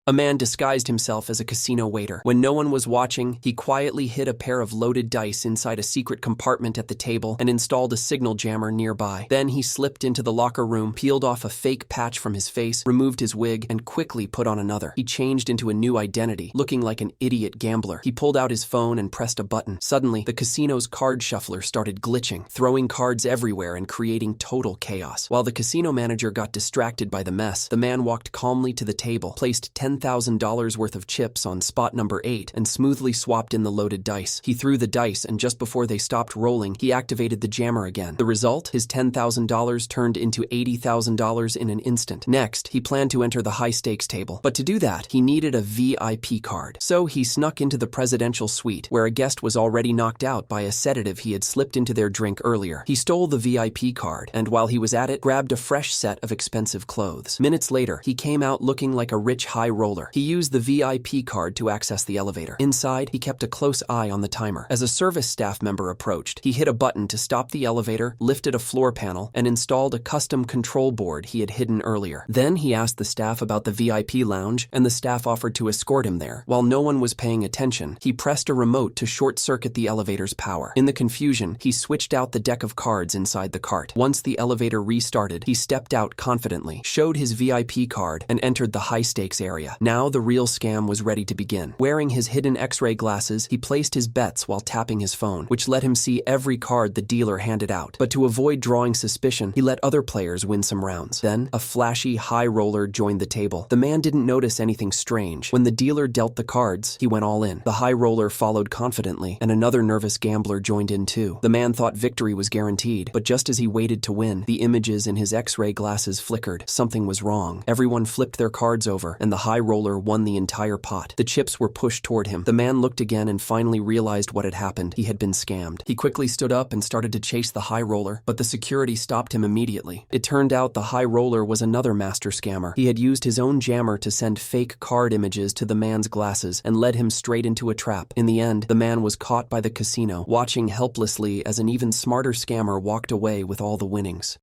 A man disguised himself as a casino waiter. When no one was watching, he quietly hid a pair of loaded dice inside a secret compartment at the table and installed a signal jammer nearby. Then he slipped into the locker room, peeled off a fake patch from his face, removed his wig, and quickly put on another. He changed into a new identity, looking like an idiot gambler. He pulled out his phone and pressed a button. Suddenly, the casino's card shuffler started glitching, throwing cards everywhere and creating total chaos. While the casino manager got distracted by the mess, the man walked calmly to the table, placed $10,000 worth of chips on spot number 8, and smoothly swapped in the loaded dice. He threw the dice, and just before they stopped rolling, he activated the jammer again. The result? His $10,000 turned into $80,000 in an instant. Next, he planned to enter the high-stakes table. But to do that, he needed a VIP card. So he snuck into the presidential suite, where a guest was already knocked out by a sedative he had slipped into their drink earlier. He stole the VIP card, and while he was at it, grabbed a fresh set of expensive clothes. Minutes later, he came out looking like a rich high roller. He used the VIP card to access the elevator. Inside, he kept a close eye on the timer. As a service staff member approached, he hit a button to stop the elevator, lifted a floor panel, and installed a custom control board he had hidden earlier. Then he asked the staff about the VIP lounge, and the staff offered to escort him there. While no one was paying attention, he pressed a remote to short-circuit the elevator's power. In the confusion, he switched out the deck of cards inside the cart. Once the elevator restarted, he stepped out confidently, showed his VIP card, and entered the high-stakes area. Now the real scam was ready to begin. Wearing his hidden X-ray glasses, he placed his bets while tapping his phone, which let him see every card the dealer handed out. But to avoid drawing suspicion, he let other players win some rounds. Then, a flashy high roller joined the table. The man didn't notice anything strange. When the dealer dealt the cards, he went all in. The high roller followed confidently, and another nervous gambler joined in too. The man thought victory was guaranteed, but just as he waited to win, the images in his X-ray glasses flickered. Something was wrong. Everyone flipped their cards over, and the high roller won the entire pot. The chips were pushed toward him. The man looked again and finally realized what had happened. He had been scammed. He quickly stood up and started to chase the high roller, but the security stopped him immediately. It turned out the high roller was another master scammer. He had used his own jammer to send fake card images to the man's glasses and led him straight into a trap. In the end, the man was caught by the casino, watching helplessly as an even smarter scammer walked away with all the winnings.